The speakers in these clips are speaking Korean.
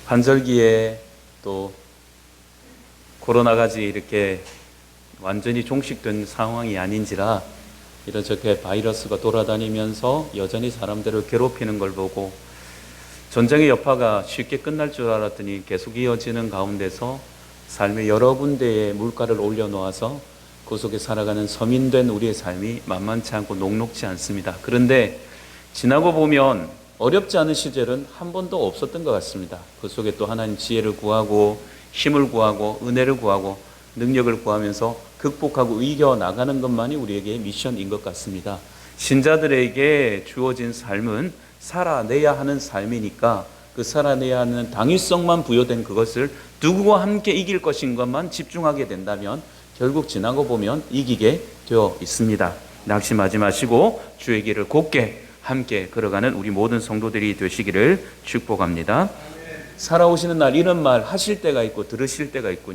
환절기에 또 코로나까지 이렇게 완전히 종식된 상황이 아닌지라 이렇게 바이러스가 돌아다니면서 여전히 사람들을 괴롭히는 걸 보고 전쟁의 여파가 쉽게 끝날 줄 알았더니 계속 이어지는 가운데서 삶의 여러 군데에 물가를 올려놓아서 그 속에 살아가는 서민된 우리의 삶이 만만치 않고 녹록지 않습니다. 그런데 지나고 보면 어렵지 않은 시절은 한 번도 없었던 것 같습니다. 그 속에 또 하나님 지혜를 구하고 힘을 구하고 은혜를 구하고 능력을 구하면서 극복하고 이겨나가는 것만이 우리에게 미션인 것 같습니다. 신자들에게 주어진 삶은 살아내야 하는 삶이니까 그 살아내야 하는 당위성만 부여된 그것을 누구와 함께 이길 것인 것만 집중하게 된다면 결국 지나고 보면 이기게 되어 있습니다. 낙심하지 마시고 주의 길을 곧게 함께 걸어가는 우리 모든 성도들이 되시기를 축복합니다. 살아오시는 날 이런 말 하실 때가 있고 들으실 때가 있고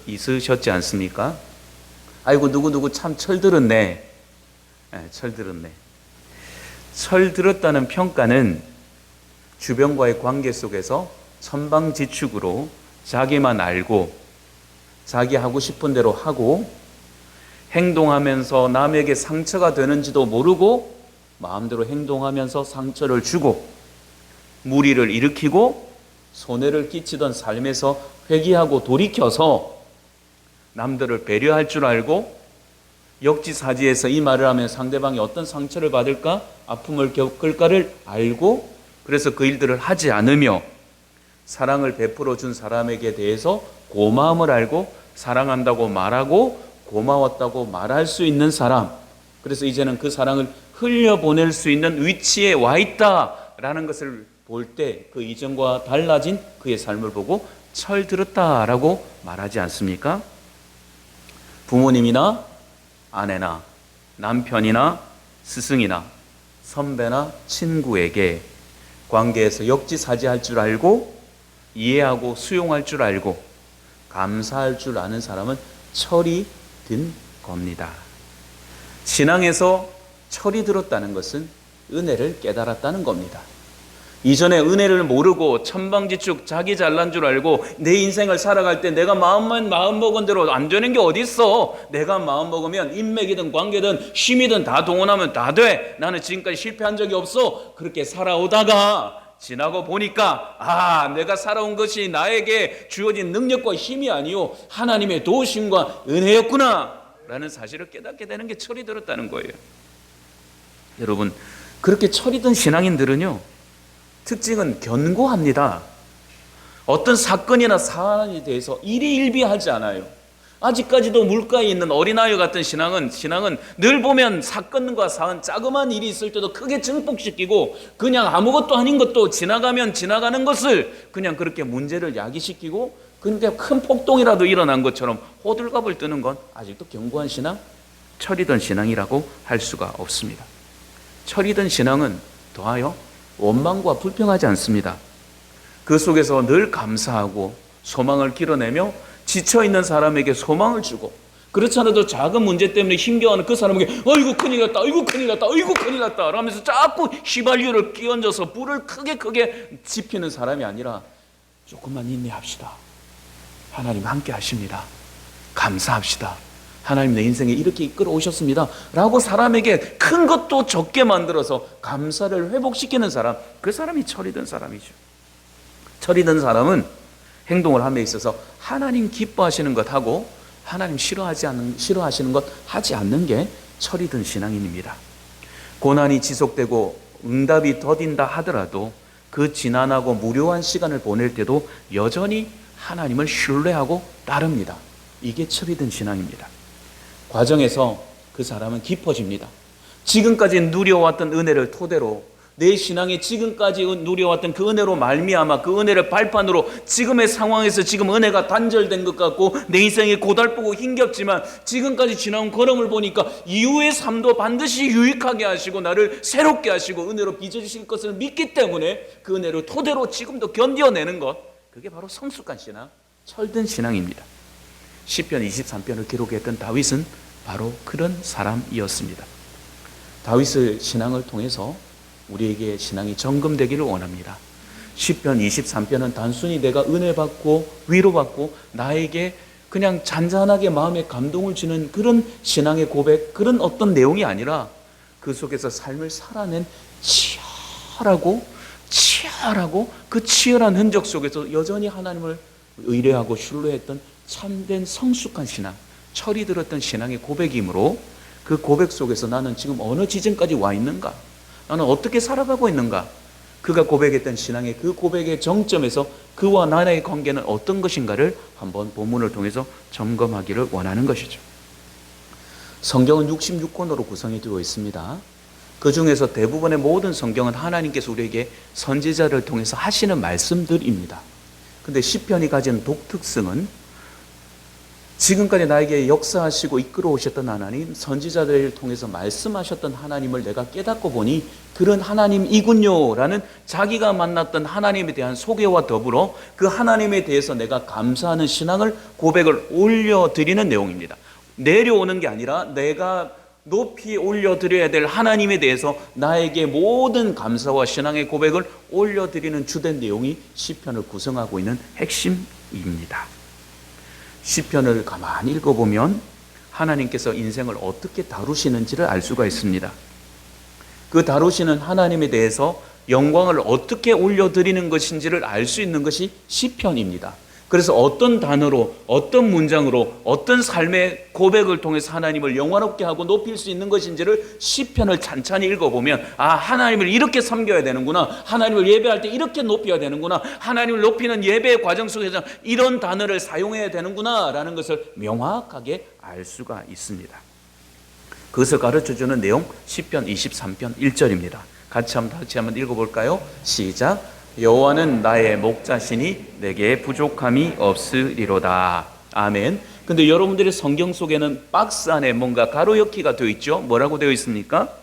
있으셨지 않습니까? 아이고 누구누구 참 철들었네. 철들었네. 철들었다는 평가는 주변과의 관계 속에서 천방지축으로 자기만 알고 자기 하고 싶은 대로 하고 행동하면서 남에게 상처가 되는지도 모르고 마음대로 행동하면서 상처를 주고 무리를 일으키고 손해를 끼치던 삶에서 회개하고 돌이켜서 남들을 배려할 줄 알고 역지사지에서 이 말을 하면 상대방이 어떤 상처를 받을까 아픔을 겪을까를 알고 그래서 그 일들을 하지 않으며 사랑을 베풀어 준 사람에게 대해서 고마움을 알고 사랑한다고 말하고 고마웠다고 말할 수 있는 사람, 그래서 이제는 그 사랑을 흘려보낼 수 있는 위치에 와 있다라는 것을 볼 때 그 이전과 달라진 그의 삶을 보고 철들었다라고 말하지 않습니까? 부모님이나 아내나 남편이나 스승이나 선배나 친구에게 관계에서 역지사지할 줄 알고 이해하고 수용할 줄 알고 감사할 줄 아는 사람은 철이 든 겁니다. 신앙에서 철이 들었다는 것은 은혜를 깨달았다는 겁니다. 이전에 은혜를 모르고 천방지축 자기 잘난 줄 알고 내 인생을 살아갈 때 내가 마음먹은 대로 안 되는 게 어디 있어. 내가 마음먹으면 인맥이든 관계든 힘이든 다 동원하면 다 돼. 나는 지금까지 실패한 적이 없어. 그렇게 살아오다가 지나고 보니까 내가 살아온 것이 나에게 주어진 능력과 힘이 아니요 하나님의 도우심과 은혜였구나 라는 사실을 깨닫게 되는 게 철이 들었다는 거예요. 여러분, 그렇게 철이 든 신앙인들은요 특징은 견고합니다. 어떤 사건이나 사안에 대해서 일희일비하지 않아요. 아직까지도 물가에 있는 어린아이 같은 신앙은 늘 보면 사건과 사안, 자그마한 일이 있을 때도 크게 증폭시키고 그냥 아무것도 아닌 것도 지나가면 지나가는 것을 그냥 그렇게 문제를 야기시키고 근데 큰 폭동이라도 일어난 것처럼 호들갑을 뜨는 건 아직도 견고한 신앙, 철이 든 신앙이라고 할 수가 없습니다. 철이 든 신앙은 더하여 원망과 불평하지 않습니다. 그 속에서 늘 감사하고 소망을 길어내며 지쳐있는 사람에게 소망을 주고 그렇지 않아도 작은 문제 때문에 힘겨워하는 그 사람에게 어이구 큰일 났다 어이구 큰일 났다 어이구 큰일 났다 라면서 자꾸 휘발유를 끼얹어서 불을 크게 지피는 사람이 아니라 조금만 인내합시다. 하나님 함께 하십니다. 감사합시다. 하나님 내 인생에 이렇게 이끌어 오셨습니다 라고 사람에게 큰 것도 적게 만들어서 감사를 회복시키는 사람, 그 사람이 철이 든 사람이죠. 철이 든 사람은 행동을 함에 있어서 하나님 기뻐하시는 것 하고 하나님 싫어하시는 것 하지 않는 게 철이 든 신앙인입니다. 고난이 지속되고 응답이 더딘다 하더라도 그 지난하고 무료한 시간을 보낼 때도 여전히 하나님을 신뢰하고 따릅니다. 이게 철이 든 신앙입니다. 과정에서 그 사람은 깊어집니다. 지금까지 누려왔던 은혜를 토대로 내 신앙에 지금까지 누려왔던 그 은혜로 말미암아 그 은혜를 발판으로 지금의 상황에서 지금 은혜가 단절된 것 같고 내 인생이 고달프고 힘겹지만 지금까지 지나온 걸음을 보니까 이후의 삶도 반드시 유익하게 하시고 나를 새롭게 하시고 은혜로 빚어주실 것을 믿기 때문에 그 은혜를 토대로 지금도 견뎌내는 것, 그게 바로 성숙한 신앙, 철든 신앙입니다. 시편 23편을 기록했던 다윗은 바로 그런 사람이었습니다. 다윗의 신앙을 통해서 우리에게 신앙이 점검되기를 원합니다. 시편 23편은 단순히 내가 은혜 받고 위로받고 나에게 그냥 잔잔하게 마음에 감동을 주는 그런 신앙의 고백, 그런 어떤 내용이 아니라 그 속에서 삶을 살아낸 치열하고 그 치열한 흔적 속에서 여전히 하나님을 의뢰하고 신뢰했던 참된 성숙한 신앙, 철이 들었던 신앙의 고백이므로 그 고백 속에서 나는 지금 어느 지점까지 와 있는가? 나는 어떻게 살아가고 있는가? 그가 고백했던 신앙의 그 고백의 정점에서 그와 나의 관계는 어떤 것인가를 한번 본문을 통해서 점검하기를 원하는 것이죠. 성경은 66권으로 구성이 되어 있습니다. 그 중에서 대부분의 모든 성경은 하나님께서 우리에게 선지자를 통해서 하시는 말씀들입니다. 근데 시편이 가진 독특성은 지금까지 나에게 역사하시고 이끌어 오셨던 하나님, 선지자들을 통해서 말씀하셨던 하나님을 내가 깨닫고 보니 그런 하나님이군요 라는 자기가 만났던 하나님에 대한 소개와 더불어 그 하나님에 대해서 내가 감사하는 신앙을, 고백을 올려드리는 내용입니다. 내려오는 게 아니라 내가 높이 올려드려야 될 하나님에 대해서 나에게 모든 감사와 신앙의 고백을 올려드리는 주된 내용이 시편을 구성하고 있는 핵심입니다. 시편을 가만히 읽어보면 하나님께서 인생을 어떻게 다루시는지를 알 수가 있습니다. 그 다루시는 하나님에 대해서 영광을 어떻게 올려드리는 것인지를 알 수 있는 것이 시편입니다. 그래서 어떤 단어로, 어떤 문장으로, 어떤 삶의 고백을 통해서 하나님을 영화롭게 하고 높일 수 있는 것인지를 시편을 찬찬히 읽어보면, 아, 하나님을 이렇게 섬겨야 되는구나, 하나님을 예배할 때 이렇게 높여야 되는구나, 하나님을 높이는 예배의 과정 속에서 이런 단어를 사용해야 되는구나 라는 것을 명확하게 알 수가 있습니다. 그것을 가르쳐주는 내용 시편 23편 1절입니다. 같이 한번 읽어볼까요? 시작. 여호와는 나의 목자시니 내게 부족함이 없으리로다. 아멘. 근데 여러분들의 성경 속에는 박스 안에 뭔가 가로역기가 되어 있죠. 뭐라고 되어 있습니까?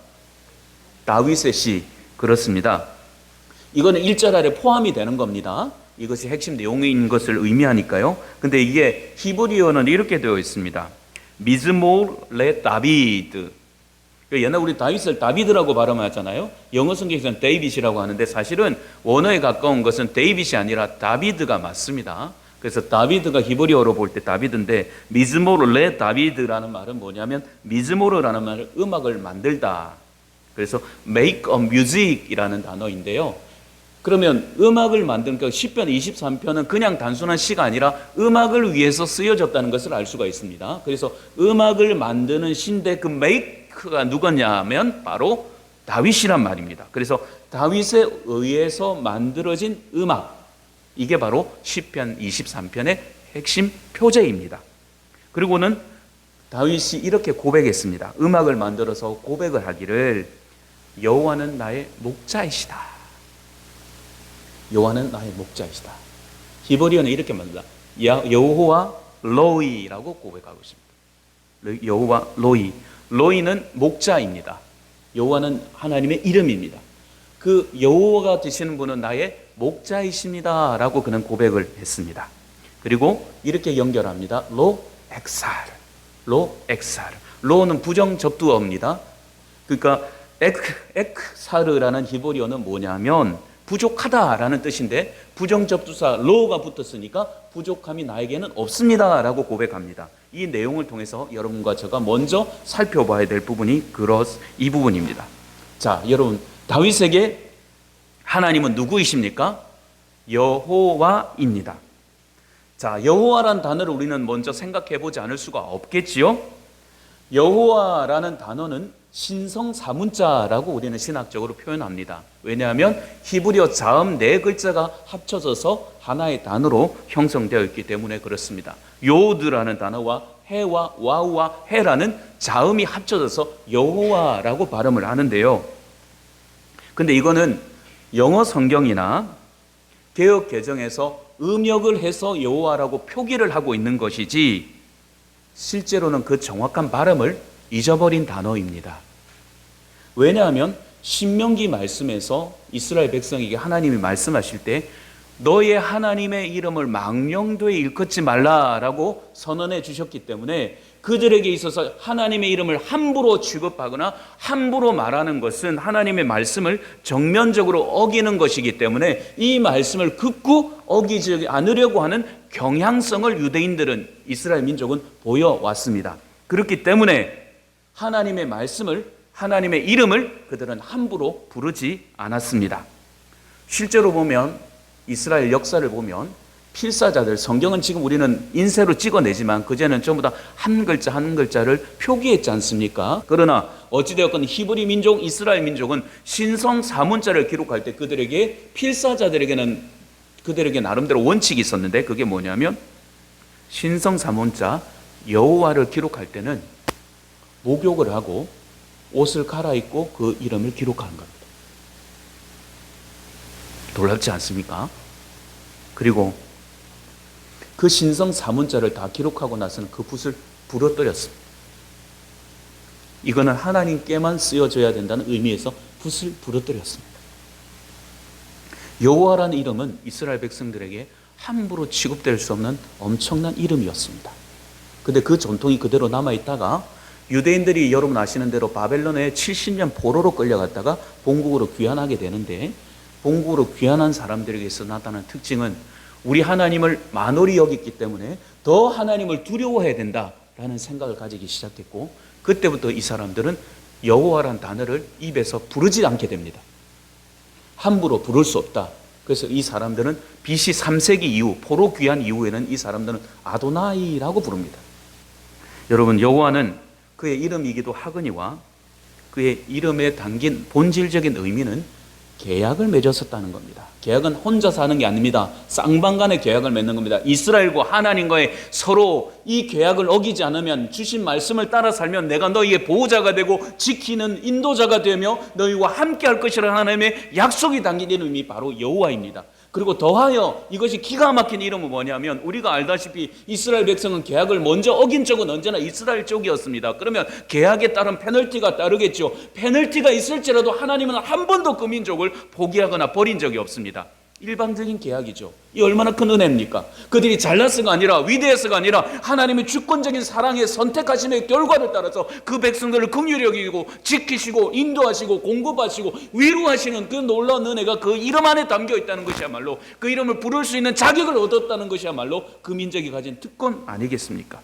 다윗의 시. 그렇습니다. 이거는 1절 아래 포함이 되는 겁니다. 이것이 핵심 내용인 것을 의미하니까요. 근데 이게 히브리어는 이렇게 되어 있습니다. 미즈몰 레 다비드. 옛날 우리 다윗을 다비드라고 발음하잖아요. 영어 성경에서는 데이빗이라고 하는데 사실은 원어에 가까운 것은 데이빗이 아니라 다비드가 맞습니다. 그래서 다비드가 히브리어로 볼 때 다비드인데, 미즈모르 레 다비드라는 말은 뭐냐면 미즈모르라는 말은 음악을 만들다. 그래서 make a music이라는 단어인데요. 그러면 음악을 만드는, 그러니까 시편 23편은 그냥 단순한 시가 아니라 음악을 위해서 쓰여졌다는 것을 알 수가 있습니다. 그래서 음악을 만드는 시인데 그 메이크가 누구냐 하면 바로 다윗이란 말입니다. 그래서 다윗에 의해서 만들어진 음악, 이게 바로 시편 23편의 핵심 표제입니다. 그리고는 다윗이 이렇게 고백했습니다. 음악을 만들어서 고백을 하기를, 여호와는 나의 목자이시다. 여호와는 나의 목자이시다. 히브리어는 이렇게 말합니다. 여호와 로이라고 고백하고 있습니다. 여호와 로이. 로이는 목자입니다. 여호와는 하나님의 이름입니다. 그 여호와가 되시는 분은 나의 목자이십니다 라고 그는 고백을 했습니다. 그리고 이렇게 연결합니다. 로 엑사르. 로 엑사르. 로는 부정접두어입니다. 그러니까 엑사르라는 히브리어는 뭐냐면 부족하다라는 뜻인데, 부정접두사 로가 붙었으니까 부족함이 나에게는 없습니다 라고 고백합니다. 이 내용을 통해서 여러분과 제가 먼저 살펴봐야 될 부분이 이 부분입니다. 자, 여러분, 다윗에게 하나님은 누구이십니까? 여호와입니다. 자, 여호와라는 단어를 우리는 먼저 생각해 보지 않을 수가 없겠지요. 여호와라는 단어는 신성 사문자라고 우리는 신학적으로 표현합니다. 왜냐하면 히브리어 자음 4글자가 합쳐져서 하나의 단어로 형성되어 있기 때문에 그렇습니다. 요드라는 단어와 해와 와우와 해라는 자음이 합쳐져서 여호와라고 발음을 하는데요. 근데 이거는 영어 성경이나 개역 개정에서 음역을 해서 여호와라고 표기를 하고 있는 것이지, 실제로는 그 정확한 발음을 잊어버린 단어입니다. 왜냐하면 신명기 말씀에서 이스라엘 백성에게 하나님이 말씀하실 때 너의 하나님의 이름을 망령되이 일컫지 말라라고 선언해 주셨기 때문에 그들에게 있어서 하나님의 이름을 함부로 취급하거나 함부로 말하는 것은 하나님의 말씀을 정면적으로 어기는 것이기 때문에 이 말씀을 극구 어기지 않으려고 하는 경향성을 유대인들은, 이스라엘 민족은 보여왔습니다. 그렇기 때문에 하나님의 말씀을, 하나님의 이름을 그들은 함부로 부르지 않았습니다. 실제로 보면, 이스라엘 역사를 보면 필사자들, 성경은 지금 우리는 인쇄로 찍어내지만 그전에는 전부 다 한 글자 한 글자를 표기했지 않습니까? 그러나 어찌되었건 히브리 민족, 이스라엘 민족은 신성 사문자를 기록할 때 그들에게, 필사자들에게는 그들에게 나름대로 원칙이 있었는데, 그게 뭐냐면 신성 사문자 여호와를 기록할 때는 목욕을 하고 옷을 갈아입고 그 이름을 기록하는 겁니다. 놀랍지 않습니까? 그리고 그 신성 사문자를 다 기록하고 나서는 그 붓을 부러뜨렸습니다. 이거는 하나님께만 쓰여져야 된다는 의미에서 붓을 부러뜨렸습니다. 여호와라는 이름은 이스라엘 백성들에게 함부로 취급될 수 없는 엄청난 이름이었습니다. 근데 그 전통이 그대로 남아있다가 유대인들이 여러분 아시는 대로 바벨론에 70년 포로로 끌려갔다가 본국으로 귀환하게 되는데, 본국으로 귀환한 사람들에게서 나타나는 특징은 우리 하나님을 만홀히 여겼기 때문에 더 하나님을 두려워해야 된다라는 생각을 가지기 시작했고, 그때부터 이 사람들은 여호와란 단어를 입에서 부르지 않게 됩니다. 함부로 부를 수 없다. 그래서 이 사람들은 BC 3세기 이후, 포로 귀환 이후에는 이 사람들은 아도나이라고 부릅니다. 여러분, 여호와는 그의 이름이기도 하거니와 그의 이름에 담긴 본질적인 의미는 계약을 맺었었다는 겁니다. 계약은 혼자서 하는 게 아닙니다. 쌍방간의 계약을 맺는 겁니다. 이스라엘과 하나님과의 서로 이 계약을 어기지 않으면, 주신 말씀을 따라 살면 내가 너희의 보호자가 되고 지키는 인도자가 되며 너희와 함께 할 것이라는 하나님의 약속이 담긴 이름이 바로 여호와입니다. 그리고 더하여 이것이 기가 막힌 이름은 뭐냐면, 우리가 알다시피 이스라엘 백성은 계약을 먼저 어긴 쪽은 언제나 이스라엘 쪽이었습니다. 그러면 계약에 따른 페널티가 따르겠죠. 페널티가 있을지라도 하나님은 한 번도 그 민족을 포기하거나 버린 적이 없습니다. 일방적인 계약이죠. 이 얼마나 큰 은혜입니까? 그들이 잘났어가 아니라, 위대해서가 아니라 하나님의 주권적인 사랑의 선택하심의 결과를 따라서 그 백성들을 긍휼히 여기고 지키시고 인도하시고 공급하시고 위로하시는 그 놀라운 은혜가 그 이름 안에 담겨 있다는 것이야말로, 그 이름을 부를 수 있는 자격을 얻었다는 것이야말로 그 민족이 가진 특권 아니겠습니까?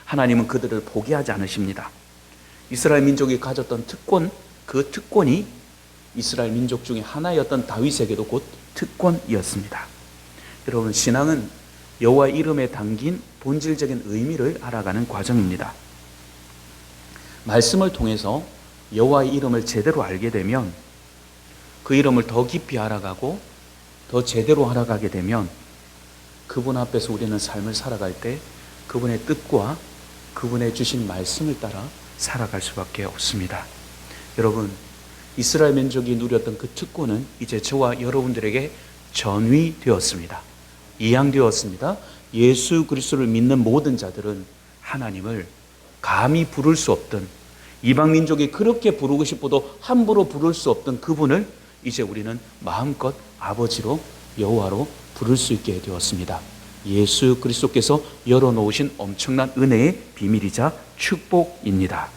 하나님은 그들을 포기하지 않으십니다. 이스라엘 민족이 가졌던 특권, 그 특권이 이스라엘 민족 중에 하나였던 다윗에게도 곧 특권이었습니다. 여러분, 신앙은 여호와 이름에 담긴 본질적인 의미를 알아가는 과정입니다. 말씀을 통해서 여호와의 이름을 제대로 알게 되면, 그 이름을 더 깊이 알아가고 더 제대로 알아가게 되면 그분 앞에서 우리는 삶을 살아갈 때 그분의 뜻과 그분의 주신 말씀을 따라 살아갈 수밖에 없습니다. 여러분, 이스라엘 민족이 누렸던 그 특권은 이제 저와 여러분들에게 전위되었습니다. 이양되었습니다. 예수 그리스도를 믿는 모든 자들은 하나님을 감히 부를 수 없던, 이방 민족이 그렇게 부르고 싶어도 함부로 부를 수 없던 그분을 이제 우리는 마음껏 아버지로, 여호와로 부를 수 있게 되었습니다. 예수 그리스도께서 열어놓으신 엄청난 은혜의 비밀이자 축복입니다.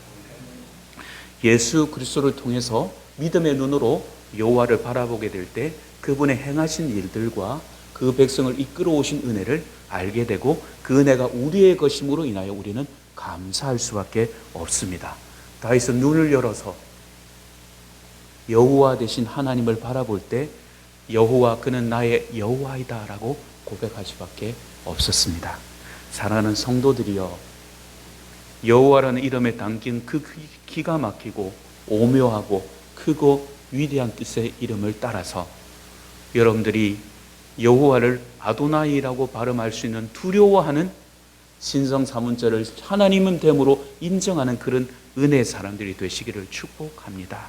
예수 그리스도를 통해서 믿음의 눈으로 여호와를 바라보게 될 때 그분의 행하신 일들과 그 백성을 이끌어 오신 은혜를 알게 되고, 그 은혜가 우리의 것임으로 인하여 우리는 감사할 수밖에 없습니다. 다윗은 눈을 열어서 여호와 되신 하나님을 바라볼 때 여호와, 그는 나의 여호와이다 라고 고백할 수밖에 없었습니다. 사랑하는 성도들이여, 여호와라는 이름에 담긴 그 기가 막히고 오묘하고 크고 위대한 뜻의 이름을 따라서 여러분들이 여호와를 아도나이라고 발음할 수 있는, 두려워하는 신성 사문자를 하나님은 됨으로 인정하는 그런 은혜의 사람들이 되시기를 축복합니다.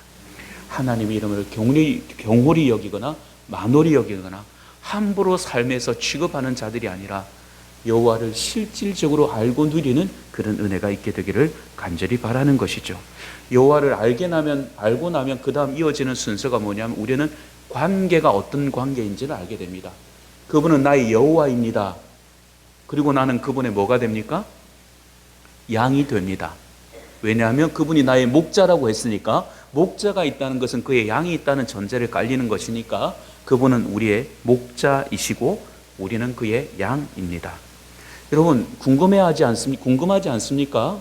하나님의 이름을 경홀히 여기거나 만홀히 여기거나 함부로 삶에서 취급하는 자들이 아니라 여호와를 실질적으로 알고 누리는 그런 은혜가 있게 되기를 간절히 바라는 것이죠. 여호와를 알고 나면 그 다음 이어지는 순서가 뭐냐면, 우리는 관계가 어떤 관계인지를 알게 됩니다. 그분은 나의 여호와입니다. 그리고 나는 그분의 뭐가 됩니까? 양이 됩니다. 왜냐하면 그분이 나의 목자라고 했으니까 목자가 있다는 것은 그의 양이 있다는 전제를 깔리는 것이니까 그분은 우리의 목자이시고 우리는 그의 양입니다. 여러분 궁금하지 않습니까?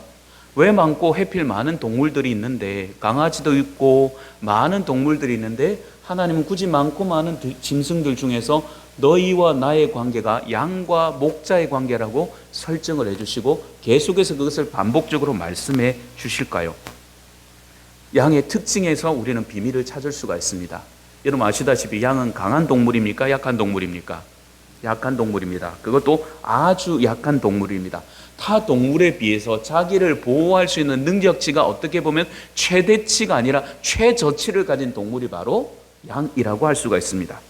왜 많고 해필 많은 동물들이 있는데, 강아지도 있고 많은 동물들이 있는데 하나님은 굳이 많고 많은 짐승들 중에서 너희와 나의 관계가 양과 목자의 관계라고 설정을 해주시고 계속해서 그것을 반복적으로 말씀해 주실까요? 양의 특징에서 우리는 비밀을 찾을 수가 있습니다. 여러분 아시다시피 양은 강한 동물입니까? 약한 동물입니까? 약한 동물입니다. 그것도 아주 약한 동물입니다. 타 동물에 비해서 자기를 보호할 수 있는 능력치가 어떻게 보면 최대치가 아니라 최저치를 가진 동물이 바로 양이라고 할 수가 있습니다.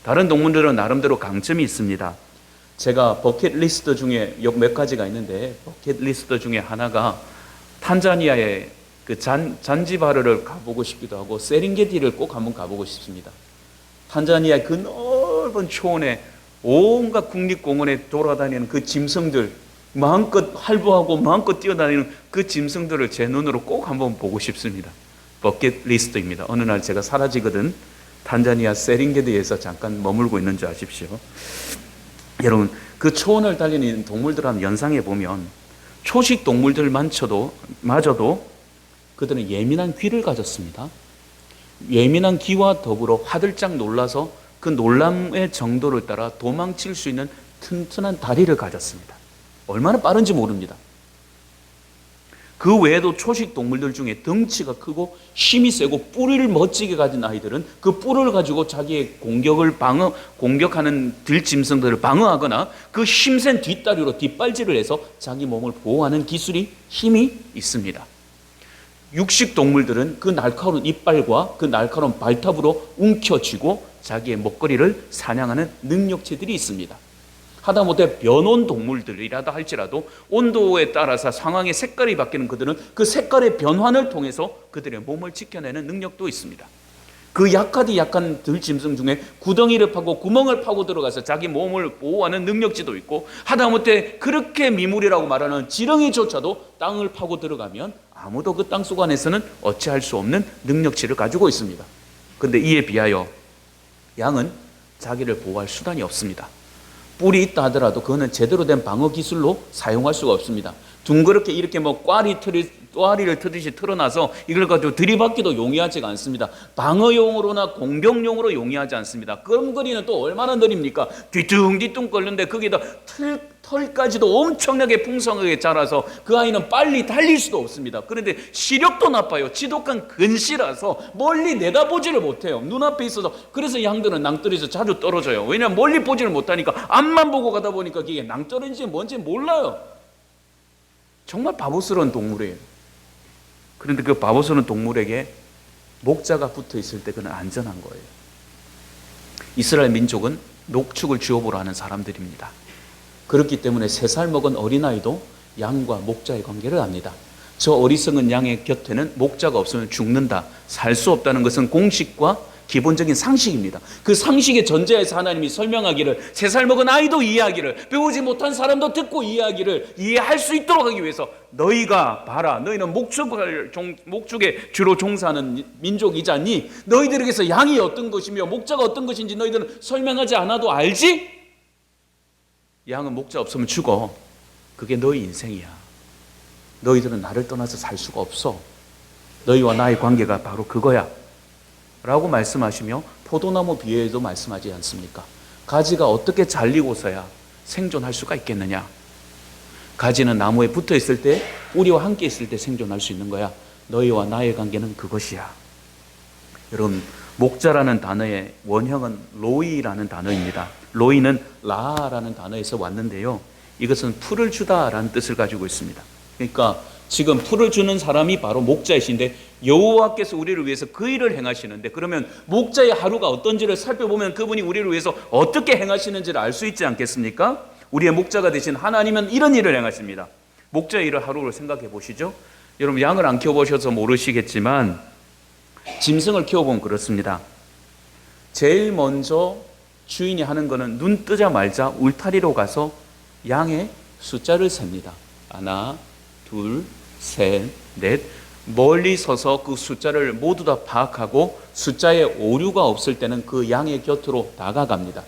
다른 동물들은 나름대로 강점이 있습니다. 제가 버킷리스트 중에 몇 가지가 있는데 버킷리스트 중에 하나가 탄자니아의 그 잔지바르를 가보고 싶기도 하고 세렝게티를 꼭 한번 가보고 싶습니다. 탄자니아의 그 넓은 초원에 온갖 국립공원에 돌아다니는 그 짐승들, 마음껏 활보하고 마음껏 뛰어다니는 그 짐승들을 제 눈으로 꼭 한번 보고 싶습니다. 버킷리스트입니다. 어느 날 제가 사라지거든 탄자니아 세렝게티에서 잠깐 머물고 있는 줄 아십시오. 여러분 그 초원을 달리는 동물들 한번 연상해 보면 초식 동물들마저도 그들은 예민한 귀를 가졌습니다. 예민한 귀와 더불어 화들짝 놀라서 그 놀람의 정도를 따라 도망칠 수 있는 튼튼한 다리를 가졌습니다. 얼마나 빠른지 모릅니다. 그 외에도 초식 동물들 중에 덩치가 크고 힘이 세고 뿔을 멋지게 가진 아이들은 그 뿔을 가지고 자기의 공격하는 들짐승들을 방어하거나 그 힘센 뒷다리로 뒷발질을 해서 자기 몸을 보호하는 기술이 힘이 있습니다. 육식 동물들은 그 날카로운 이빨과 그 날카로운 발톱으로 움켜쥐고 자기의 먹거리를 사냥하는 능력체들이 있습니다. 하다못해 변온 동물들이라도 할지라도 온도에 따라서 상황의 색깔이 바뀌는 그들은 그 색깔의 변환을 통해서 그들의 몸을 지켜내는 능력도 있습니다. 그 약한 들짐승 중에 구덩이를 파고 구멍을 파고 들어가서 자기 몸을 보호하는 능력치도 있고 하다못해 그렇게 미물이라고 말하는 지렁이조차도 땅을 파고 들어가면 아무도 그 땅속 안에서는 어찌할 수 없는 능력치를 가지고 있습니다. 그런데 이에 비하여 양은 자기를 보호할 수단이 없습니다. 뿔이 있다 하더라도 그거는 제대로 된 방어 기술로 사용할 수가 없습니다. 둥그렇게 이렇게 또아리를 트듯이 틀어놔서 이걸 가지고 들이받기도 용이하지가 않습니다. 방어용으로나 공격용으로 용이하지 않습니다. 끔거리는 또 얼마나 느립니까? 뒤뚱뒤뚱 끓는데 거기다 털까지도 엄청나게 풍성하게 자라서 그 아이는 빨리 달릴 수도 없습니다. 그런데 시력도 나빠요. 지독한 근시라서 멀리 내다보지를 못해요. 눈앞에 있어서. 그래서 양들은 낭떠러지에서 자주 떨어져요. 왜냐하면 멀리 보지를 못하니까 앞만 보고 가다 보니까 이게 낭떠러지인지 뭔지 몰라요. 정말 바보스러운 동물이에요. 그런데 그 바보스러운 동물에게 목자가 붙어 있을 때 그는 안전한 거예요. 이스라엘 민족은 녹축을 주업으로 하는 사람들입니다. 그렇기 때문에 3살 먹은 어린아이도 양과 목자의 관계를 압니다. 저 어리석은 양의 곁에는 목자가 없으면 죽는다, 살 수 없다는 것은 공식과 기본적인 상식입니다. 그 상식의 전제에서 하나님이 설명하기를 3살 먹은 아이도 이해하기를, 배우지 못한 사람도 듣고 이해하기를, 이해할 수 있도록 하기 위해서 너희가 봐라, 너희는 목축에 주로 종사하는 민족이잖니 너희들에게서 양이 어떤 것이며 목자가 어떤 것인지 너희들은 설명하지 않아도 알지? 양은 목자 없으면 죽어. 그게 너희 인생이야. 너희들은 나를 떠나서 살 수가 없어. 너희와 나의 관계가 바로 그거야 라고 말씀하시며 포도나무 비유에도 말씀하지 않습니까? 가지가 어떻게 잘리고서야 생존할 수가 있겠느냐? 가지는 나무에 붙어 있을 때, 뿌리와 함께 있을 때 생존할 수 있는 거야. 너희와 나의 관계는 그것이야. 여러분, 목자라는 단어의 원형은 로이라는 단어입니다. 로이는 라라는 단어에서 왔는데요, 이것은 풀을 주다라는 뜻을 가지고 있습니다. 그러니까 지금 풀을 주는 사람이 바로 목자이신데 여호와께서 우리를 위해서 그 일을 행하시는데, 그러면 목자의 하루가 어떤지를 살펴보면 그분이 우리를 위해서 어떻게 행하시는지를 알 수 있지 않겠습니까? 우리의 목자가 되신 하나님은 이런 일을 행하십니다. 목자의 일을 하루를 생각해 보시죠. 여러분, 양을 안 키워보셔서 모르시겠지만 짐승을 키워보면 그렇습니다. 제일 먼저 주인이 하는 것은 눈 뜨자마자 울타리로 가서 양의 숫자를 셉니다. 하나, 둘, 셋, 넷. 멀리 서서 그 숫자를 모두 다 파악하고 숫자에 오류가 없을 때는 그 양의 곁으로 다가갑니다.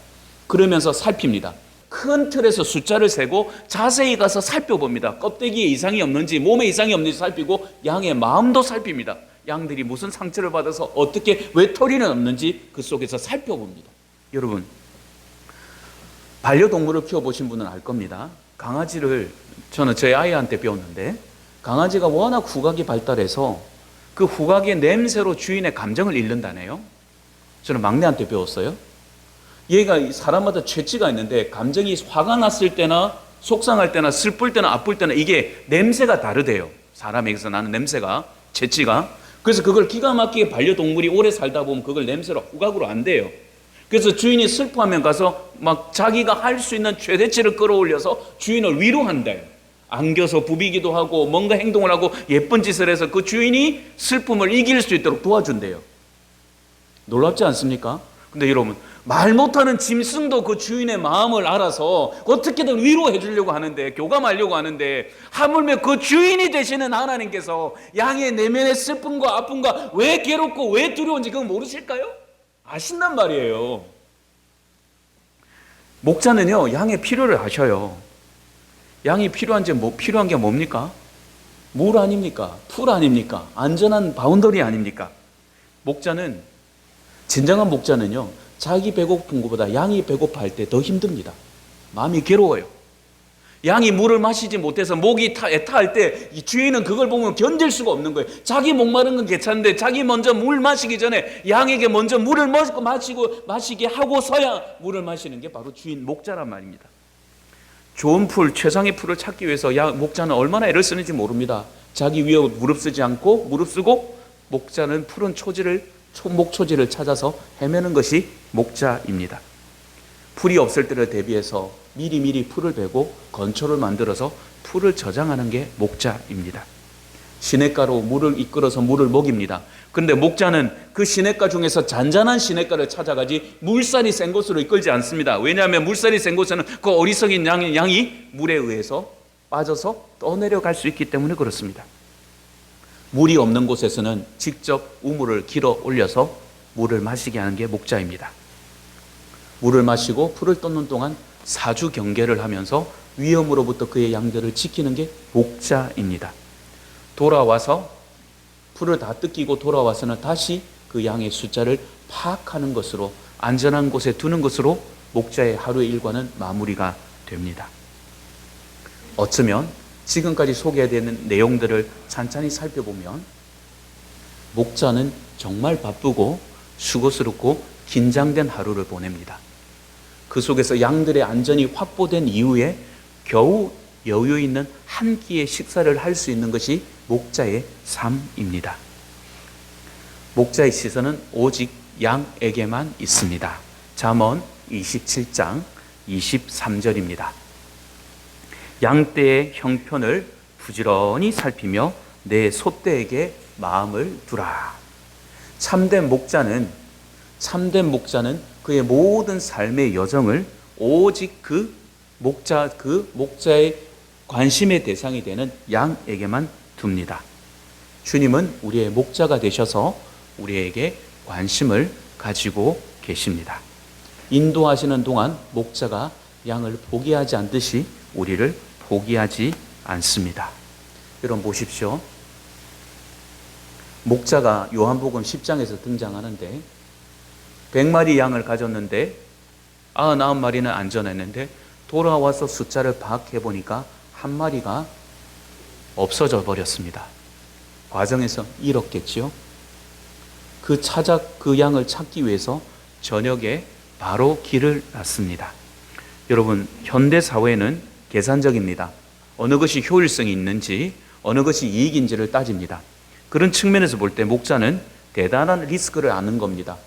그러면서 살핍니다. 큰 틀에서 숫자를 세고 자세히 가서 살펴봅니다. 껍데기에 이상이 없는지, 몸에 이상이 없는지 살피고 양의 마음도 살핍니다. 양들이 무슨 상처를 받아서 어떻게, 왜 털이는 없는지 그 속에서 살펴봅니다. 여러분, 반려동물을 키워보신 분은 알 겁니다. 강아지를 저는 저희 아이한테 배웠는데, 강아지가 워낙 후각이 발달해서 그 후각의 냄새로 주인의 감정을 읽는다네요. 저는 막내한테 배웠어요. 얘가 사람마다 체취가 있는데 감정이 화가 났을 때나 속상할 때나 슬플 때나 아플 때나 이게 냄새가 다르대요. 사람에게서 나는 냄새가, 체취가. 그래서 그걸 기가 막히게 반려동물이 오래 살다 보면 그걸 냄새로 후각으로 안대요. 그래서 주인이 슬퍼하면 가서 막 자기가 할 수 있는 최대치를 끌어올려서 주인을 위로한대요. 안겨서 부비기도 하고 뭔가 행동을 하고 예쁜 짓을 해서 그 주인이 슬픔을 이길 수 있도록 도와준대요. 놀랍지 않습니까? 근데 여러분, 말 못하는 짐승도 그 주인의 마음을 알아서 어떻게든 위로해 주려고 하는데, 교감하려고 하는데, 하물며 그 주인이 되시는 하나님께서 양의 내면의 슬픔과 아픔과 왜 괴롭고 왜 두려운지 그거 모르실까요? 아신단 말이에요. 목자는요, 양의 필요를 아셔요. 양이 필요한 게 뭡니까? 물 아닙니까? 풀 아닙니까? 안전한 바운더리 아닙니까? 진정한 목자는요, 자기 배고픈 것보다 양이 배고파할 때 더 힘듭니다. 마음이 괴로워요. 양이 물을 마시지 못해서 목이 애타할 때 이 주인은 그걸 보면 견딜 수가 없는 거예요. 자기 목마른 건 괜찮은데 자기 먼저 물 마시기 전에 양에게 먼저 물을 마시게 하고서야 물을 마시는 게 바로 주인 목자란 말입니다. 좋은 풀, 최상의 풀을 찾기 위해서 목자는 얼마나 애를 쓰는지 모릅니다. 자기 위에 무릅쓰지 않고 무릅쓰고 목자는 푸른 목초지를 찾아서 헤매는 것이 목자입니다. 풀이 없을 때를 대비해서 미리 풀을 베고 건초를 만들어서 풀을 저장하는 게 목자입니다. 시냇가로 물을 이끌어서 물을 먹입니다. 그런데 목자는 그 시냇가 중에서 잔잔한 시냇가를 찾아가지 물살이 센 곳으로 이끌지 않습니다. 왜냐하면 물살이 센 곳에는 그 어리석인 양이 물에 의해서 빠져서 떠내려갈 수 있기 때문에 그렇습니다. 물이 없는 곳에서는 직접 우물을 길어 올려서 물을 마시게 하는 게 목자입니다. 물을 마시고 풀을 떠는 동안 사주 경계를 하면서 위험으로부터 그의 양들을 지키는 게 목자입니다. 돌아와서 풀을 다 뜯기고 돌아와서는 다시 그 양의 숫자를 파악하는 것으로, 안전한 곳에 두는 것으로 목자의 하루의 일과는 마무리가 됩니다. 어쩌면 지금까지 소개되는 내용들을 찬찬히 살펴보면 목자는 정말 바쁘고 수고스럽고 긴장된 하루를 보냅니다. 그 속에서 양들의 안전이 확보된 이후에 겨우 여유 있는 한 끼의 식사를 할 수 있는 것이 목자의 삶입니다. 목자의 시선은 오직 양에게만 있습니다. 잠언 27장 23절입니다. 양떼의 형편을 부지런히 살피며 내 소떼에게 마음을 두라. 참된 목자는 그의 모든 삶의 여정을 오직 그 목자의 관심의 대상이 되는 양에게만 둡니다. 주님은 우리의 목자가 되셔서 우리에게 관심을 가지고 계십니다. 인도하시는 동안 목자가 양을 포기하지 않듯이 우리를 포기하지 않습니다. 여러분 보십시오. 목자가 요한복음 10장에서 등장하는데 100마리 양을 가졌는데 99마리는 안전했는데 돌아와서 숫자를 파악해 보니까 한 마리가 없어져 버렸습니다. 과정에서 잃었겠지요. 그 양을 찾기 위해서 저녁에 바로 길을 났습니다. 여러분, 현대 사회는 계산적입니다. 어느 것이 효율성이 있는지, 어느 것이 이익인지를 따집니다. 그런 측면에서 볼 때 목자는 대단한 리스크를 안는 겁니다.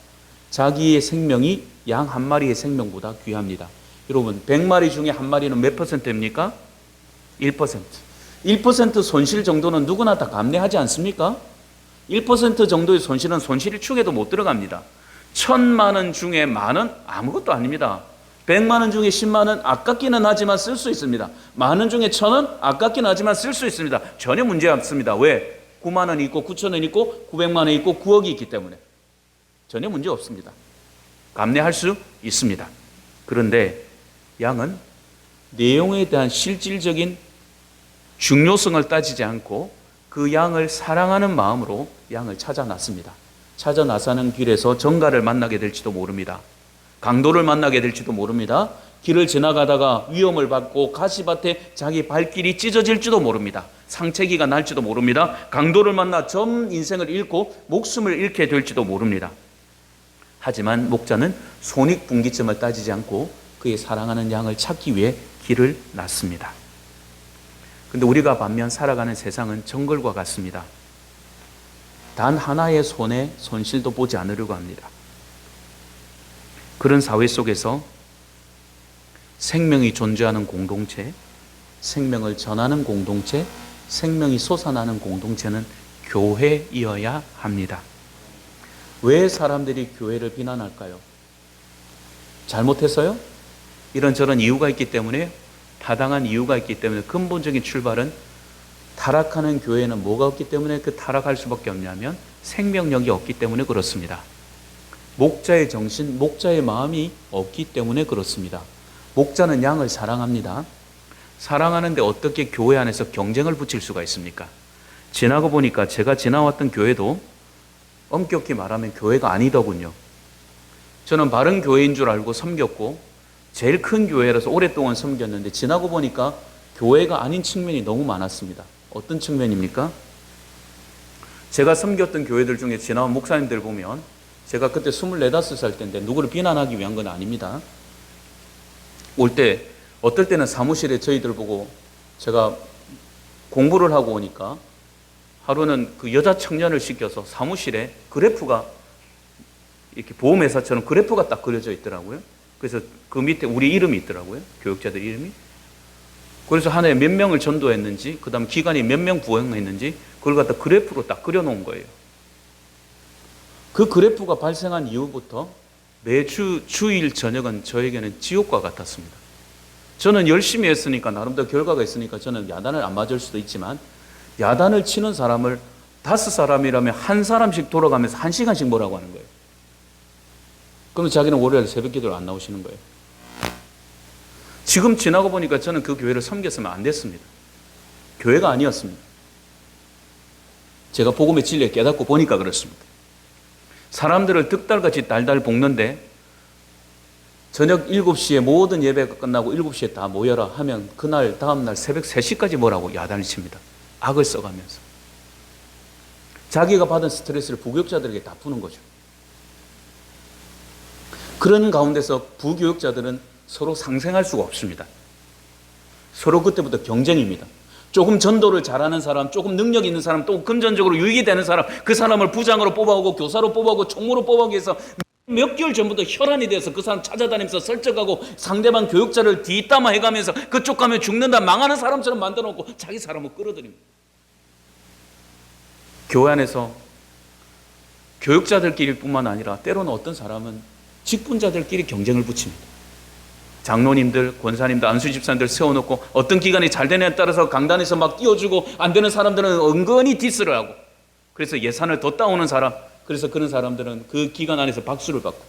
자기의 생명이 양 한 마리의 생명보다 귀합니다. 여러분, 100마리 중에 한 마리는 몇 %입니까? 1%. 1% 손실 정도는 누구나 다 감내하지 않습니까? 1% 정도의 손실은 손실일 축에도 못 들어갑니다. 1000만 원 중에 만원 아무것도 아닙니다. 100만 원 중에 10만 원 아깝기는 하지만 쓸 수 있습니다. 만 원 중에 1,000원 아깝기는 하지만 쓸 수 있습니다. 전혀 문제 없습니다. 왜? 9만 원 있고 9천 원 있고 900만 원 있고 9억이 있기 때문에 전혀 문제 없습니다. 감내할 수 있습니다. 그런데 양은 내용에 대한 실질적인 중요성을 따지지 않고 그 양을 사랑하는 마음으로 양을 찾아 나섭니다. 찾아 나서는 길에서 정갈을 만나게 될지도 모릅니다. 강도를 만나게 될지도 모릅니다. 길을 지나가다가 위험을 받고 가시밭에 자기 발길이 찢어질지도 모릅니다. 상체기가 날지도 모릅니다. 강도를 만나 전 인생을 잃고 목숨을 잃게 될지도 모릅니다. 하지만 목자는 손익분기점을 따지지 않고 그의 사랑하는 양을 찾기 위해 길을 났습니다. 근데 우리가 반면 살아가는 세상은 정글과 같습니다. 단 하나의 손에 손실도 보지 않으려고 합니다. 그런 사회 속에서 생명이 존재하는 공동체, 생명을 전하는 공동체, 생명이 솟아나는 공동체는 교회이어야 합니다. 왜 사람들이 교회를 비난할까요? 잘못해서요? 이런저런 이유가 있기 때문에, 타당한 이유가 있기 때문에, 근본적인 출발은 타락하는 교회는 뭐가 없기 때문에 그 타락할 수밖에 없냐면 생명력이 없기 때문에 그렇습니다. 목자의 정신, 목자의 마음이 없기 때문에 그렇습니다. 목자는 양을 사랑합니다. 사랑하는데 어떻게 교회 안에서 경쟁을 붙일 수가 있습니까? 지나고 보니까 제가 지나왔던 교회도 엄격히 말하면 교회가 아니더군요. 저는 바른 교회인 줄 알고 섬겼고 제일 큰 교회라서 오랫동안 섬겼는데 지나고 보니까 교회가 아닌 측면이 너무 많았습니다. 어떤 측면입니까? 제가 섬겼던 교회들 중에 지나온 목사님들 보면 제가 그때 24, 5살 때인데 누구를 비난하기 위한 건 아닙니다. 올 때 어떨 때는 사무실에 저희들 보고 제가 공부를 하고 오니까 하루는 그 여자 청년을 시켜서 사무실에 그래프가 이렇게 보험회사처럼 그래프가 딱 그려져 있더라고요. 그래서 그 밑에 우리 이름이 있더라고요. 교육자들 이름이. 그래서 한 해에 몇 명을 전도했는지, 그 다음 기간이 몇 명 부흥했는지 그걸 갖다 그래프로 딱 그려놓은 거예요. 그 그래프가 발생한 이후부터 매주 주일 저녁은 저에게는 지옥과 같았습니다. 저는 열심히 했으니까 나름대로 결과가 있으니까 저는 야단을 안 맞을 수도 있지만 야단을 치는 사람을 5사람이라면 한 사람씩 돌아가면서 1시간씩 뭐라고 하는 거예요. 그럼 자기는 월요일 새벽 기도를 안 나오시는 거예요. 지금 지나고 보니까 저는 그 교회를 섬겼으면 안 됐습니다. 교회가 아니었습니다. 제가 복음의 진리에 깨닫고 보니까 그렇습니다. 사람들을 득달같이 달달 볶는데 저녁 7시에 모든 예배가 끝나고 7시에 다 모여라 하면 그날 다음날 새벽 3시까지 뭐라고 야단을 칩니다. 악을 써가면서. 자기가 받은 스트레스를 부교육자들에게 다 푸는 거죠. 그런 가운데서 부교육자들은 서로 상생할 수가 없습니다. 서로 그때부터 경쟁입니다. 조금 전도를 잘하는 사람, 조금 능력 있는 사람, 또 금전적으로 유익이 되는 사람, 그 사람을 부장으로 뽑아오고 교사로 뽑아오고 총무로 뽑아오기 위해서 몇 개월 전부터 혈안이 돼서 그 사람 찾아다니면서 설득하고 상대방 교육자를 뒷담화 해가면서 그쪽 가면 죽는다, 망하는 사람처럼 만들어놓고 자기 사람을 끌어들입니다. 교회 안에서 교육자들끼리 뿐만 아니라 때로는 어떤 사람은 직분자들끼리 경쟁을 붙입니다. 장로님들, 권사님들, 안수집사님들 세워놓고 어떤 기간이 잘 되냐에 따라서 강단에서 막 띄워주고 안 되는 사람들은 은근히 디스를 하고 그래서 예산을 더 따오는 사람, 그래서 그런 사람들은 그 기간 안에서 박수를 받고.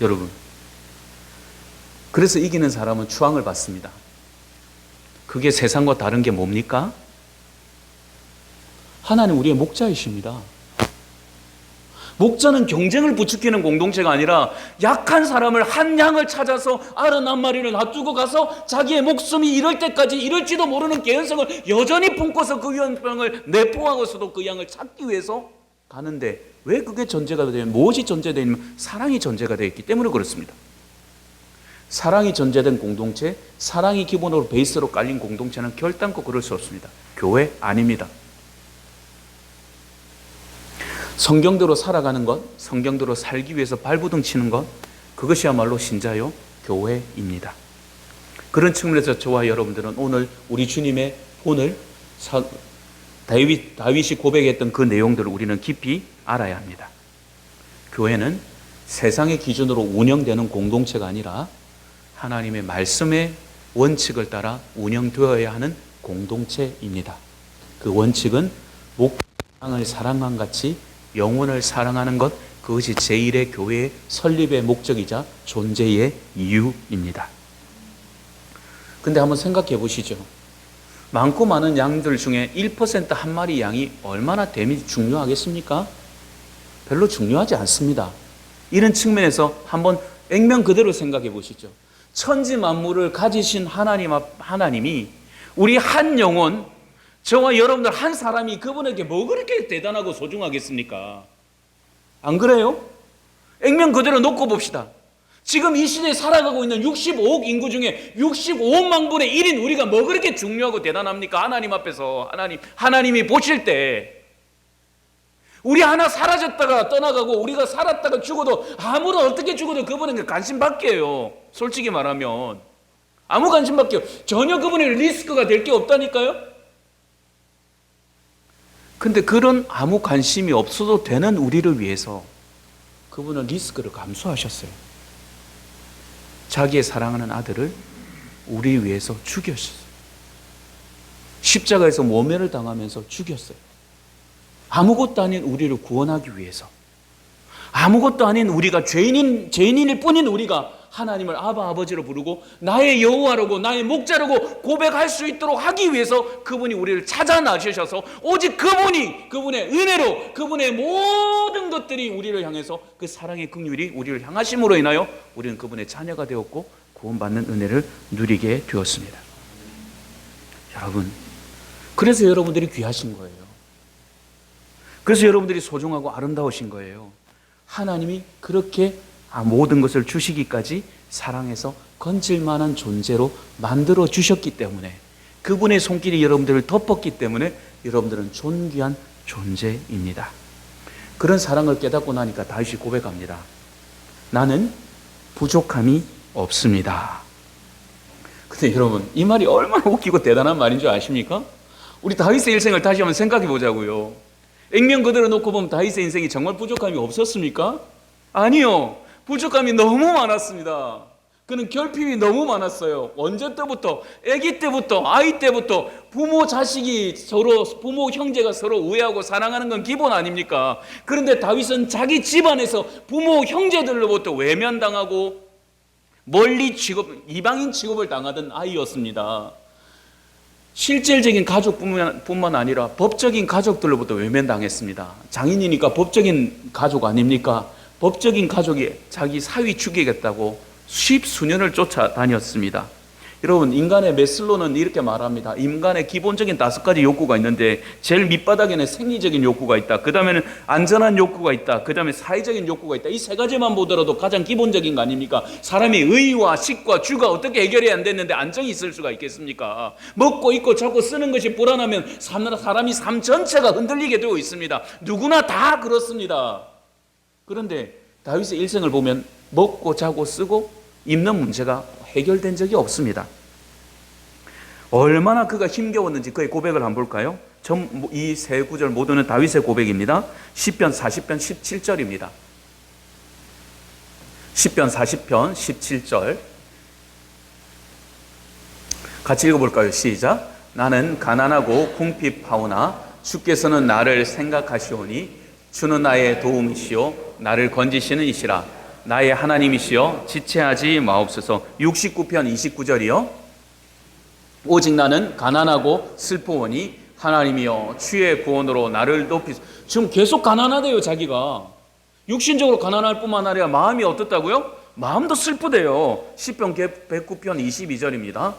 여러분, 그래서 이기는 사람은 추앙을 받습니다. 그게 세상과 다른 게 뭡니까? 하나님 우리의 목자이십니다. 목자는 경쟁을 부추기는 공동체가 아니라 약한 사람을 한 양을 찾아서 알은 한 마리를 놔두고 가서 자기의 목숨이 이럴 때까지 이럴지도 모르는 개연성을 여전히 품고서 그 위험병을 내포하고서도 그 양을 찾기 위해서 가는데 왜 그게 전제가 되면 무엇이 전제되냐면 사랑이 전제가 되어 있기 때문에 그렇습니다. 사랑이 전제된 공동체, 사랑이 기본으로 베이스로 깔린 공동체는 결단코 그럴 수 없습니다. 교회 아닙니다. 성경대로 살아가는 것, 성경대로 살기 위해서 발부둥 치는 것, 그것이야말로 신자요 교회입니다. 그런 측면에서 저와 여러분들은 오늘 우리 주님의 오늘 다윗이 고백했던 그 내용들을 우리는 깊이 알아야 합니다. 교회는 세상의 기준으로 운영되는 공동체가 아니라 하나님의 말씀의 원칙을 따라 운영되어야 하는 공동체입니다. 그 원칙은 목장을 사랑한 같이 영혼을 사랑하는 것, 그것이 제1의 교회의 설립의 목적이자 존재의 이유입니다. 근데 한번 생각해 보시죠. 많고 많은 양들 중에 1% 한 마리 양이 얼마나 됨이 중요하겠습니까? 별로 중요하지 않습니다. 이런 측면에서 한번 액면 그대로 생각해 보시죠. 천지 만물을 가지신 하나님이 우리 한 영혼, 저와 여러분들 한 사람이 그분에게 뭐 그렇게 대단하고 소중하겠습니까? 안 그래요? 액면 그대로 놓고 봅시다. 지금 이 시대에 살아가고 있는 65억 인구 중에 65만 분의 1인 우리가 뭐 그렇게 중요하고 대단합니까? 하나님 앞에서 하나님이 보실 때 우리 하나 사라졌다가 떠나가고 우리가 살았다가 죽어도 아무런 어떻게 죽어도 그분에게 관심 받게요. 솔직히 말하면 아무 관심 받게요. 전혀 그분의 리스크가 될 게 없다니까요. 근데 그런 아무 관심이 없어도 되는 우리를 위해서 그분은 리스크를 감수하셨어요. 자기의 사랑하는 아들을 우리 위해서 죽였어요. 십자가에서 모멸을 당하면서 죽였어요. 아무것도 아닌 우리를 구원하기 위해서, 아무것도 아닌 우리가 죄인일 뿐인 우리가 하나님을 아바 아버지로 부르고 나의 여호와라고 나의 목자라고 고백할 수 있도록 하기 위해서 그분이 우리를 찾아 나서셔서 오직 그분의 은혜로 그분의 모든 것들이 우리를 향해서 그 사랑의 긍휼이 우리를 향하심으로 인하여 우리는 그분의 자녀가 되었고 구원받는 은혜를 누리게 되었습니다. 여러분, 그래서 여러분들이 귀하신 거예요. 그래서 여러분들이 소중하고 아름다우신 거예요. 하나님이 그렇게 모든 것을 주시기까지 사랑해서 건질 만한 존재로 만들어 주셨기 때문에, 그분의 손길이 여러분들을 덮었기 때문에 여러분들은 존귀한 존재입니다. 그런 사랑을 깨닫고 나니까 다윗이 고백합니다. 나는 부족함이 없습니다. 근데 여러분, 이 말이 얼마나 웃기고 대단한 말인 줄 아십니까? 우리 다윗의 일생을 다시 한번 생각해 보자고요. 액면 그대로 놓고 보면 다윗의 인생이 정말 부족함이 없었습니까? 아니요. 부족함이 너무 많았습니다. 그는 결핍이 너무 많았어요. 언제 때부터? 아기 때부터, 아이 때부터 부모 자식이 서로, 부모 형제가 서로 우애하고 사랑하는 건 기본 아닙니까? 그런데 다윗은 자기 집안에서 부모 형제들로부터 외면당하고 멀리 이방인 취급을 당하던 아이였습니다. 실질적인 가족뿐만 아니라 법적인 가족들로부터 외면당했습니다. 장인이니까 법적인 가족 아닙니까? 법적인 가족이 자기 사위 죽이겠다고 수년을 쫓아다녔습니다. 여러분, 인간의 메슬로는 이렇게 말합니다. 인간의 기본적인 5가지 욕구가 있는데 제일 밑바닥에는 생리적인 욕구가 있다. 그 다음에는 안전한 욕구가 있다. 그 다음에 사회적인 욕구가 있다. 이 3가지만 보더라도 가장 기본적인 거 아닙니까? 사람이 의와 식과 주가 어떻게 해결이 안 됐는데 안정이 있을 수가 있겠습니까? 먹고 입고 자꾸 쓰는 것이 불안하면 사람이 삶 전체가 흔들리게 되어 있습니다. 누구나 다 그렇습니다. 그런데 다윗의 일생을 보면 먹고 자고 쓰고 입는 문제가 해결된 적이 없습니다. 얼마나 그가 힘겨웠는지 그의 고백을 한번 볼까요? 이 세 구절 모두는 다윗의 고백입니다. 시편 40편 17절입니다. 시편 40편 17절 같이 읽어볼까요? 시작. 나는 가난하고 궁핍하오나 주께서는 나를 생각하시오니 주는 나의 도움이시오 나를 건지시는 이시라. 나의 하나님이시여 지체하지 마옵소서. 69편 29절이요. 오직 나는 가난하고 슬퍼오니 하나님이여 주의 구원으로 나를 높이소서. 지금 계속 가난하대요. 자기가 육신적으로 가난할 뿐만 아니라 마음이 어떻다고요? 마음도 슬프대요. 시편 109편 22절입니다.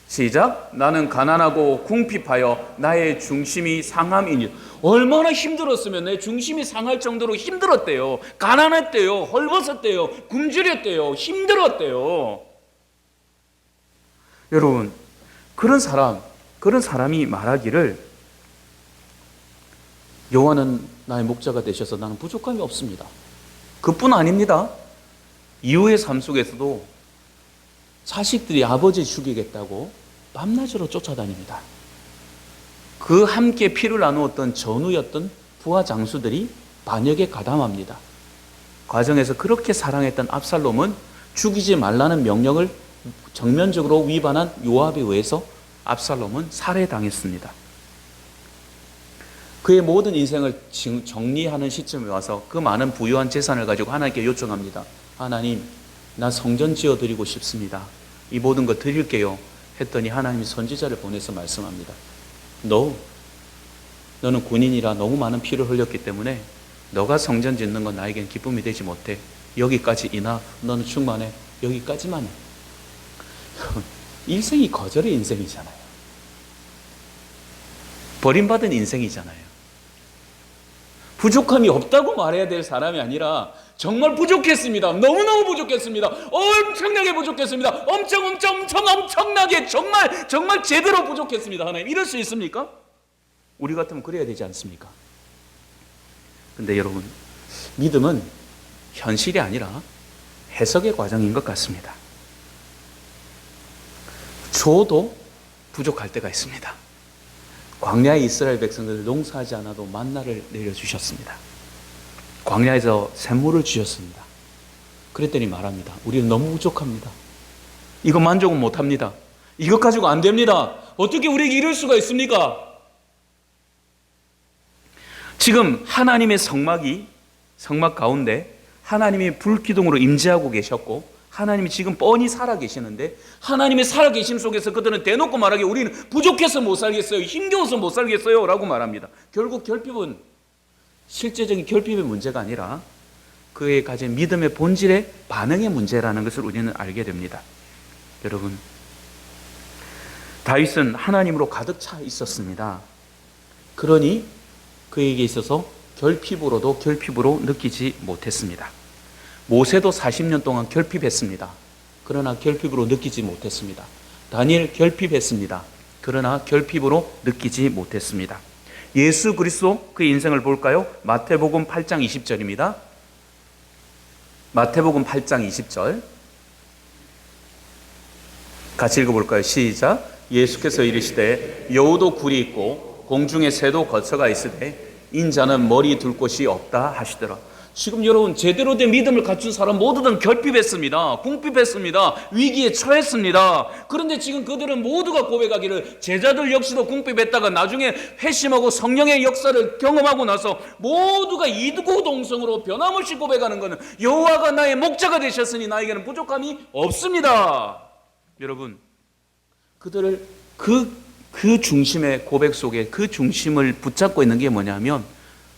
시작. 나는 가난하고 궁핍하여 나의 중심이 상함이니. 얼마나 힘들었으면 내 중심이 상할 정도로 힘들었대요. 가난했대요. 헐벗었대요. 굶주렸대요. 힘들었대요. 여러분, 그런 사람이 말하기를 여호와는 나의 목자가 되셔서 나는 부족함이 없습니다. 그뿐 아닙니다. 이후의 삶 속에서도 자식들이 아버지 죽이겠다고 밤낮으로 쫓아다닙니다. 그 함께 피를 나누었던 전우였던 부하 장수들이 반역에 가담합니다. 과정에서 그렇게 사랑했던 압살롬은 죽이지 말라는 명령을 정면적으로 위반한 요압에 의해서 압살롬은 살해당했습니다. 그의 모든 인생을 정리하는 시점에 와서 그 많은 부유한 재산을 가지고 하나님께 요청합니다. 하나님, 나 성전 지어드리고 싶습니다. 이 모든 거 드릴게요. 했더니 하나님이 선지자를 보내서 말씀합니다. 너는 군인이라 너무 많은 피를 흘렸기 때문에 너가 성전 짓는 건 나에겐 기쁨이 되지 못해. 여기까지 너는 충만해. 여기까지만 해. 인생이 거절의 인생이잖아요. 버림받은 인생이잖아요. 부족함이 없다고 말해야 될 사람이 아니라 정말 부족했습니다. 너무너무 부족했습니다. 엄청나게 부족했습니다. 엄청나게 정말 제대로 부족했습니다. 하나님, 이럴 수 있습니까? 우리 같으면 그래야 되지 않습니까? 근데 여러분, 믿음은 현실이 아니라 해석의 과정인 것 같습니다. 저도 부족할 때가 있습니다. 광야의 이스라엘 백성들 농사하지 않아도 만나를 내려주셨습니다. 광야에서 샘물을 주셨습니다. 그랬더니 말합니다. 우리는 너무 부족합니다. 이거 만족은 못합니다. 이것 가지고 안 됩니다. 어떻게 우리에게 이럴 수가 있습니까? 지금 하나님의 성막 가운데 하나님이 불기둥으로 임재하고 계셨고 하나님이 지금 뻔히 살아계시는데 하나님의 살아계심 속에서 그들은 대놓고 말하기 우리는 부족해서 못 살겠어요. 힘겨워서 못 살겠어요. 라고 말합니다. 결국 결핍은 실제적인 결핍의 문제가 아니라 그의 가진 믿음의 본질의 반응의 문제라는 것을 우리는 알게 됩니다. 여러분, 다윗은 하나님으로 가득 차 있었습니다. 그러니 그에게 있어서 결핍으로 느끼지 못했습니다. 모세도 40년 동안 결핍했습니다. 그러나 결핍으로 느끼지 못했습니다. 다니엘 결핍했습니다. 그러나 결핍으로 느끼지 못했습니다. 예수 그리스도 그의 인생을 볼까요? 마태복음 8장 20절입니다. 마태복음 8장 20절 같이 읽어볼까요? 시작. 예수께서 이르시되 여우도 굴이 있고 공중에 새도 거처가 있으되 인자는 머리 둘 곳이 없다 하시더라. 지금 여러분, 제대로 된 믿음을 갖춘 사람 모두는 결핍했습니다. 궁핍했습니다. 위기에 처했습니다. 그런데 지금 그들은 모두가 고백하기를 제자들 역시도 궁핍했다가 나중에 회심하고 성령의 역사를 경험하고 나서 모두가 이구동성으로 변함없이 고백하는 것은 여호와가 나의 목자가 되셨으니 나에게는 부족함이 없습니다. 여러분, 그들을 그 중심의 고백 속에 그 중심을 붙잡고 있는 게 뭐냐면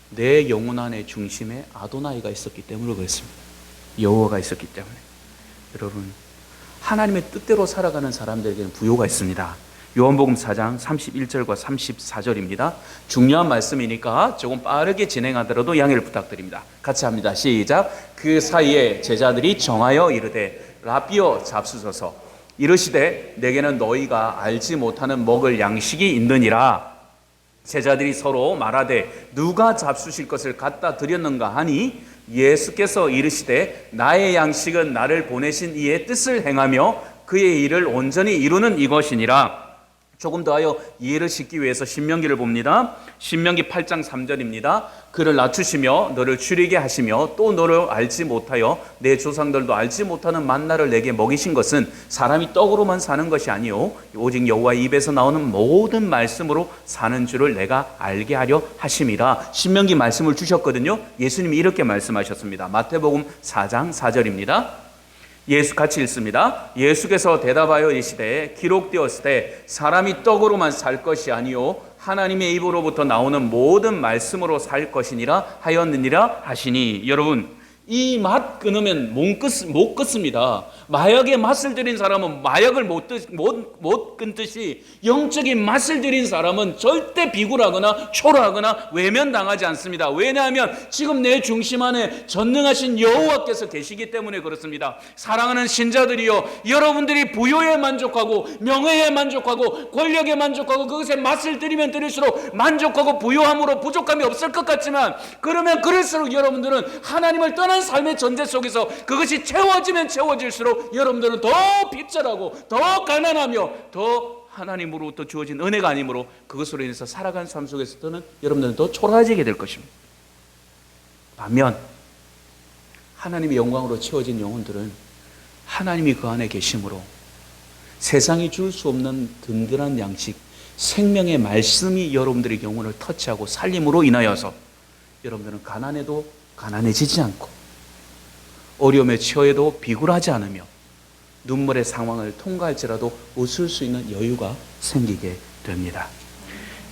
내 영혼 안의 중심에 아도나이가 있었기 때문에 그렇습니다. 여호와가 있었기 때문에. 여러분, 하나님의 뜻대로 살아가는 사람들에게는 부요가 있습니다. 요한복음 4장 31절과 34절입니다. 중요한 말씀이니까 조금 빠르게 진행하더라도 양해를 부탁드립니다. 같이 합니다. 시작. 그 사이에 제자들이 정하여 이르되 라비어 잡수소서 이르시되 내게는 너희가 알지 못하는 먹을 양식이 있느니라. 제자들이 서로 말하되 누가 잡수실 것을 갖다 드렸는가 하니 예수께서 이르시되 나의 양식은 나를 보내신 이의 뜻을 행하며 그의 일을 온전히 이루는 이것이니라. 조금 더하여 이해를 싣기 위해서 신명기를 봅니다. 신명기 8장 3절입니다. 그를 낮추시며 너를 추리게 하시며 또 너를 알지 못하여 내 조상들도 알지 못하는 만나를 내게 먹이신 것은 사람이 떡으로만 사는 것이 아니요 오직 여호와의 입에서 나오는 모든 말씀으로 사는 줄을 내가 알게 하려 하심이라. 신명기 말씀을 주셨거든요. 예수님이 이렇게 말씀하셨습니다. 마태복음 4장 4절입니다. 예수 같이 읽습니다. 예수께서 대답하여 이르시되 기록되었으되 사람이 떡으로만 살 것이 아니요 하나님의 입으로부터 나오는 모든 말씀으로 살 것이니라 하였느니라 하시니. 여러분, 이 맛 끊으면 못 끊습니다. 마약의 맛을 들인 사람은 마약을 못 끊듯이 영적인 맛을 들인 사람은 절대 비굴하거나 초라하거나 외면당하지 않습니다. 왜냐하면 지금 내 중심 안에 전능하신 여호와께서 계시기 때문에 그렇습니다. 사랑하는 신자들이여, 여러분들이 부요에 만족하고 명예에 만족하고 권력에 만족하고 그것에 맛을 들이면 들일수록 만족하고 부요함으로 부족함이 없을 것 같지만 그러면 그럴수록 여러분들은 하나님을 떠난 삶의 전제 속에서 그것이 채워지면 채워질수록 여러분들은 더 핍절하고 더 가난하며 더 하나님으로부터 주어진 은혜가 아니므로 그것으로 인해서 살아가는 삶 속에서는 여러분들은 더 초라해지게 될 것입니다. 반면 하나님의 영광으로 채워진 영혼들은 하나님이 그 안에 계심으로 세상이 줄 수 없는 든든한 양식, 생명의 말씀이 여러분들의 영혼을 터치하고 살림으로 인하여서 여러분들은 가난해도 가난해지지 않고 어려움에 처해도 비굴하지 않으며 눈물의 상황을 통과할지라도 웃을 수 있는 여유가 생기게 됩니다.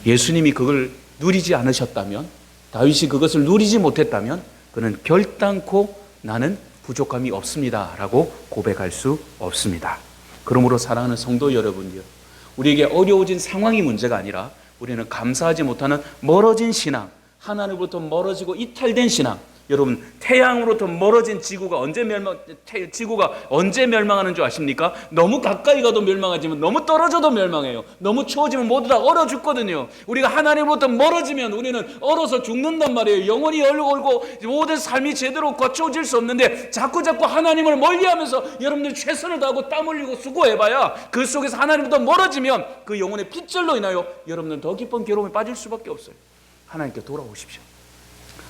예수님이 그걸 누리지 않으셨다면, 다윗이 그것을 누리지 못했다면 그는 결단코 나는 부족함이 없습니다 라고 고백할 수 없습니다. 그러므로 사랑하는 성도 여러분들, 우리에게 어려워진 상황이 문제가 아니라 우리는 감사하지 못하는 멀어진 신앙, 하나님으로부터 멀어지고 이탈된 신앙. 여러분, 태양으로부터 멀어진 지구가 언제 멸망하는 줄 아십니까? 너무 가까이 가도 멸망하지만 너무 떨어져도 멸망해요. 너무 추워지면 모두 다 얼어 죽거든요. 우리가 하나님으로부터 멀어지면 우리는 얼어서 죽는단 말이에요. 영원히 얼고 모든 삶이 제대로 거쳐질 수 없는데 자꾸 하나님을 멀리하면서 여러분들 최선을 다하고 땀 흘리고 수고해봐야 그 속에서 하나님부터 멀어지면 그 영혼의 핏절로 인하여 여러분들은 더 깊은 괴로움에 빠질 수밖에 없어요. 하나님께 돌아오십시오.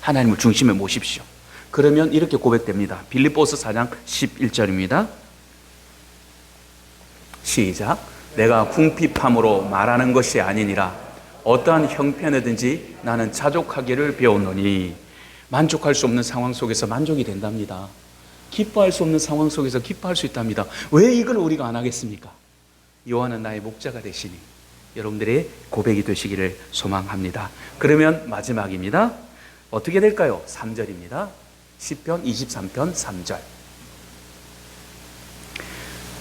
하나님을 중심에 모십시오. 그러면 이렇게 고백됩니다. 빌립보서 4장 11절입니다. 시작. 내가 궁핍함으로 말하는 것이 아니니라. 어떠한 형편이든지 나는 자족하기를 배웠노니. 만족할 수 없는 상황 속에서 만족이 된답니다. 기뻐할 수 없는 상황 속에서 기뻐할 수 있답니다. 왜 이걸 우리가 안 하겠습니까? 여호와는 나의 목자가 되시니. 여러분들의 고백이 되시기를 소망합니다. 그러면 마지막입니다. 어떻게 될까요? 3절입니다. 시편 23편 3절.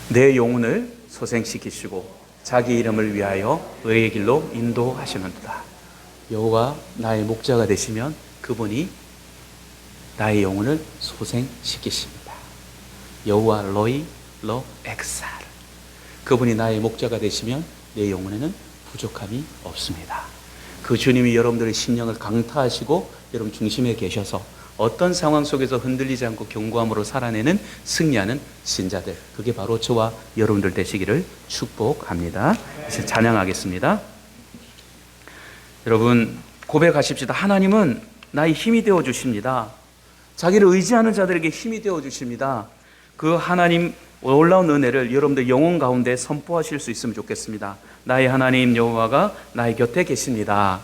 내 영혼을 소생시키시고 자기 이름을 위하여 의의 길로 인도하시는도다. 여호와 나의 목자가 되시면 그분이 나의 영혼을 소생시키십니다. 여호와 로이 로 엑살. 그분이 나의 목자가 되시면 내 영혼에는 부족함이 없습니다. 그 주님이 여러분들의 심령을 강타하시고 여러분 중심에 계셔서 어떤 상황 속에서 흔들리지 않고 견고함으로 살아내는 승리하는 신자들, 그게 바로 저와 여러분들 되시기를 축복합니다. 이제 찬양하겠습니다. 여러분 고백하십시다. 하나님은 나의 힘이 되어 주십니다. 자기를 의지하는 자들에게 힘이 되어 주십니다. 그 하나님 놀라운 은혜를 여러분들 영혼 가운데 선포하실 수 있으면 좋겠습니다. 나의 하나님 여호와가 나의 곁에 계십니다.